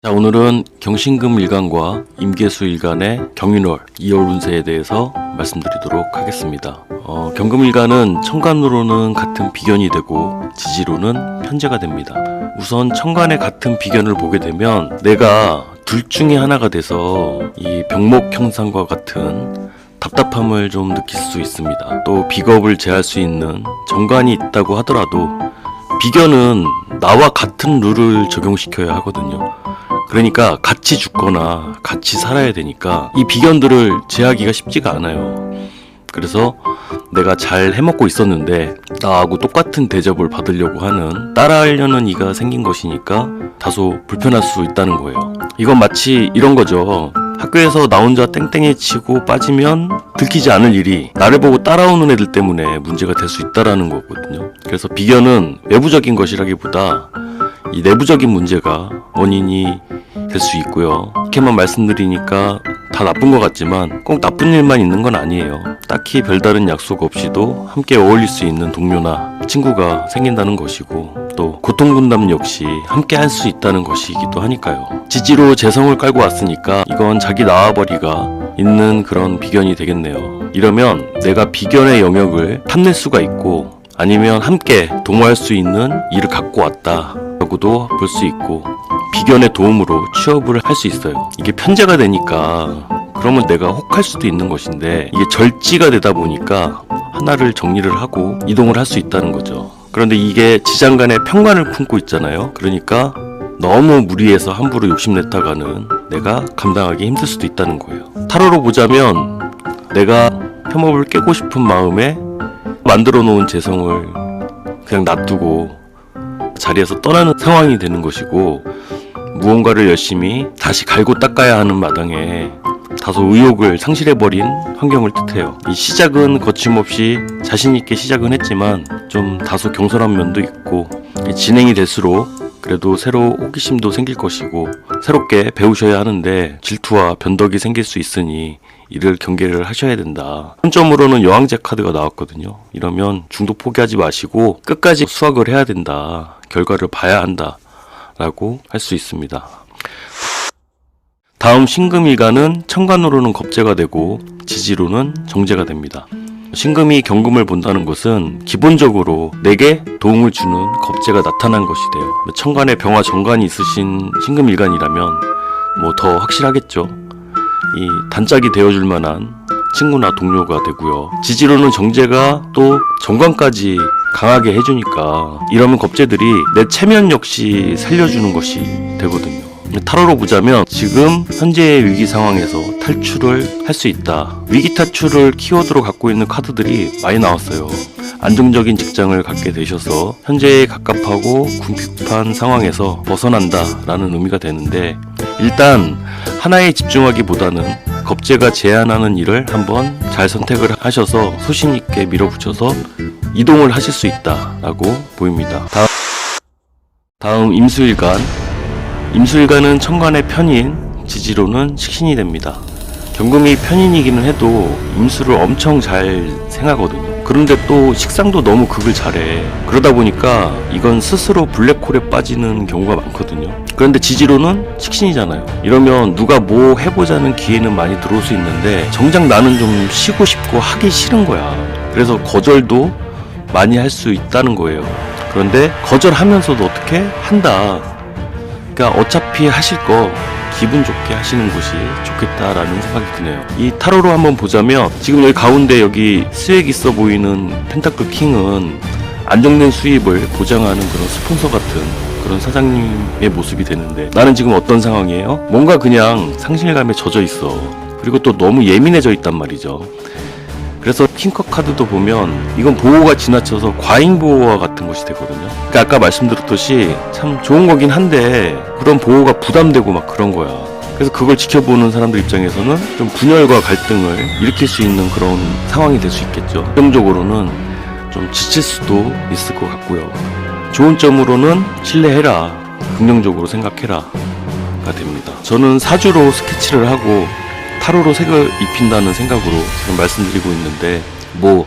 자, 오늘은 경신금 일간과 임계수 일간의 경인월 2월 운세에 대해서 말씀드리도록 하겠습니다. 경금 일간은 천간으로는 같은 비견이 되고 지지로는 편제가 됩니다. 우선 천간의 같은 비견을 보게 되면 내가 둘 중에 하나가 돼서 이 병목 형상과 같은 답답함을 좀 느낄 수 있습니다. 또 비겁을 제할 수 있는 정관이 있다고 하더라도 비견은 나와 같은 룰을 적용시켜야 하거든요. 그러니까 같이 죽거나 같이 살아야 되니까 이 비견들을 제하기가 쉽지가 않아요. 그래서 내가 잘 해먹고 있었는데 나하고 똑같은 대접을 받으려고 하는, 따라하려는 이가 생긴 것이니까 다소 불편할 수 있다는 거예요. 이건 마치 이런 거죠. 학교에서 나 혼자 땡땡이 치고 빠지면 들키지 않을 일이 나를 보고 따라오는 애들 때문에 문제가 될 수 있다라는 거거든요. 그래서 비견은 외부적인 것이라기보다 이 내부적인 문제가 원인이 될 수 있고요. 이렇게만 말씀드리니까 다 나쁜 것 같지만 꼭 나쁜 일만 있는 건 아니에요. 딱히 별다른 약속 없이도 함께 어울릴 수 있는 동료나 친구가 생긴다는 것이고, 또 고통분담 역시 함께 할 수 있다는 것이기도 하니까요. 지지로 재성을 깔고 왔으니까 이건 자기 나와버리가 있는 그런 비견이 되겠네요. 이러면 내가 비견의 영역을 탐낼 수가 있고, 아니면 함께 동호할 수 있는 일을 갖고 왔다 라고도 볼 수 있고, 비견의 도움으로 취업을 할 수 있어요. 이게 편제가 되니까 그러면 내가 혹할 수도 있는 것인데, 이게 절지가 되다 보니까 하나를 정리를 하고 이동을 할 수 있다는 거죠. 그런데 이게 지장간의 편관을 품고 있잖아요. 그러니까 너무 무리해서 함부로 욕심냈다가는 내가 감당하기 힘들 수도 있다는 거예요. 타로로 보자면 내가 협업을 깨고 싶은 마음에 만들어 놓은 재성을 그냥 놔두고 자리에서 떠나는 상황이 되는 것이고, 무언가를 열심히 다시 갈고 닦아야 하는 마당에 다소 의욕을 상실해버린 환경을 뜻해요. 이 시작은 거침없이 자신있게 시작은 했지만 좀 다소 경솔한 면도 있고, 진행이 될수록 그래도 새로 호기심도 생길 것이고 새롭게 배우셔야 하는데 질투와 변덕이 생길 수 있으니 이를 경계를 하셔야 된다. 혼점으로는 여왕제 카드가 나왔거든요. 이러면 중도 포기하지 마시고 끝까지 수학을 해야 된다, 결과를 봐야 한다 라고 할 수 있습니다. 다음 신금일간은 천간으로는 겁재가 되고 지지로는 정제가 됩니다. 신금이 경금을 본다는 것은 기본적으로 내게 도움을 주는 겁재가 나타난 것이 돼요. 천간에 병화 정관이 있으신 신금일간이라면 뭐 더 확실하겠죠. 이 단짝이 되어줄 만한 친구나 동료가 되고요. 지지로는 정제가 또 정관까지 강하게 해주니까 이러면 겁재들이 내 체면 역시 살려주는 것이 되거든요. 타로로 보자면 지금 현재의 위기 상황에서 탈출을 할 수 있다. 위기 탈출을 키워드로 갖고 있는 카드들이 많이 나왔어요. 안정적인 직장을 갖게 되셔서 현재의 갑갑하고 궁핍한 상황에서 벗어난다 라는 의미가 되는데, 일단 하나에 집중하기보다는 겁재가 제안하는 일을 한번 잘 선택을 하셔서 소신 있게 밀어붙여서 이동을 하실 수 있다 라고 보입니다. 다음 임수일간. 임수일간은 천간의 편인, 지지로는 식신이 됩니다. 경금이 편인이기는 해도 임수를 엄청 잘 생하거든요. 그런데 또 식상도 너무 극을 잘해. 그러다 보니까 이건 스스로 블랙홀에 빠지는 경우가 많거든요. 그런데 지지로는 식신이잖아요. 이러면 누가 뭐 해보자는 기회는 많이 들어올 수 있는데 정작 나는 좀 쉬고 싶고 하기 싫은 거야. 그래서 거절도 많이 할 수 있다는 거예요. 그런데 거절하면서도 어떻게 한다. 그러니까 어차피 하실 거 기분 좋게 하시는 것이 좋겠다라는 생각이 드네요. 이 타로로 한번 보자면 지금 여기 가운데 여기 수액 있어 보이는 펜타클 킹은 안정된 수입을 보장하는 그런 스폰서 같은 그런 사장님의 모습이 되는데, 나는 지금 어떤 상황이에요? 뭔가 그냥 상실감에 젖어 있어. 그리고 또 너무 예민해져 있단 말이죠. 그래서 킹컵 카드도 보면 이건 보호가 지나쳐서 과잉 보호와 같은 것이 되거든요. 그러니까 아까 말씀드렸듯이 참 좋은 거긴 한데 그런 보호가 부담되고 막 그런 거야. 그래서 그걸 지켜보는 사람들 입장에서는 좀 분열과 갈등을 일으킬 수 있는 그런 상황이 될 수 있겠죠. 긍정적으로는 좀 지칠 수도 있을 것 같고요. 좋은 점으로는 신뢰해라, 긍정적으로 생각해라가 됩니다. 저는 사주로 스케치를 하고 타로로 색을 입힌다는 생각으로 지금 말씀드리고 있는데, 뭐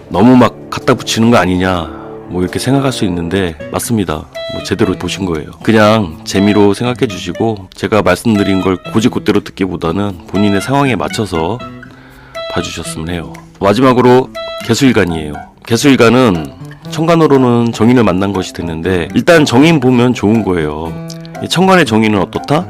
너무 막 갖다 붙이는 거 아니냐 뭐 이렇게 생각할 수 있는데, 맞습니다. 뭐 제대로 보신 거예요. 그냥 재미로 생각해 주시고 제가 말씀드린 걸 곧이곧대로 듣기보다는 본인의 상황에 맞춰서 봐주셨으면 해요. 마지막으로 개수일간이에요. 개수일간은 천간으로는 정인을 만난 것이 됐는데 일단 정인 보면 좋은 거예요. 이 천간의 정인은 어떻다?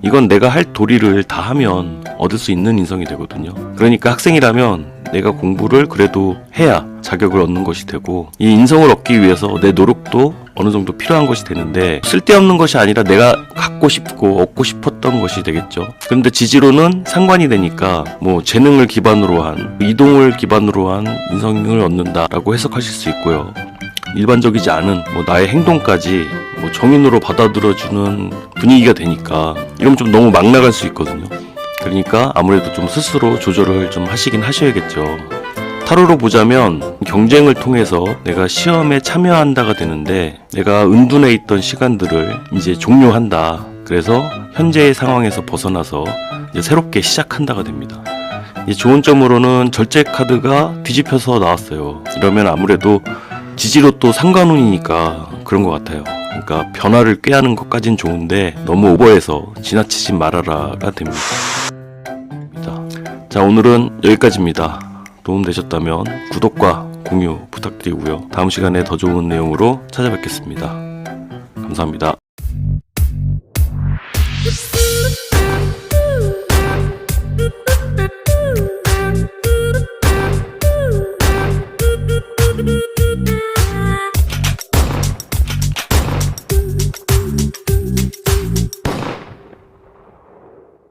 이건 내가 할 도리를 다 하면 얻을 수 있는 인성이 되거든요. 그러니까 학생이라면 내가 공부를 그래도 해야 자격을 얻는 것이 되고 이 인성을 얻기 위해서 내 노력도 어느 정도 필요한 것이 되는데 쓸데없는 것이 아니라 내가 갖고 싶고 얻고 싶었던 것이 되겠죠. 그런데 지지로는 상관이 되니까 뭐 재능을 기반으로 한 이동을 기반으로 한 인성을 얻는다라고 해석하실 수 있고요. 일반적이지 않은 뭐 나의 행동까지 뭐 정인으로 받아들여주는 분위기가 되니까 이러면 좀 너무 막 나갈 수 있거든요. 그러니까 아무래도 좀 스스로 조절을 좀 하시긴 하셔야겠죠. 타로로 보자면 경쟁을 통해서 내가 시험에 참여한다가 되는데 내가 은둔해 있던 시간들을 이제 종료한다. 그래서 현재의 상황에서 벗어나서 이제 새롭게 시작한다가 됩니다. 좋은 점으로는 절제 카드가 뒤집혀서 나왔어요. 이러면 아무래도 지지로 또 상관운이니까 그런 것 같아요. 그러니까 변화를 꾀하는 것까진 좋은데 너무 오버해서 지나치지 말아라가 됩니다. 자, 오늘은 여기까지입니다. 도움되셨다면 구독과 공유 부탁드리고요. 다음 시간에 더 좋은 내용으로 찾아뵙겠습니다. 감사합니다.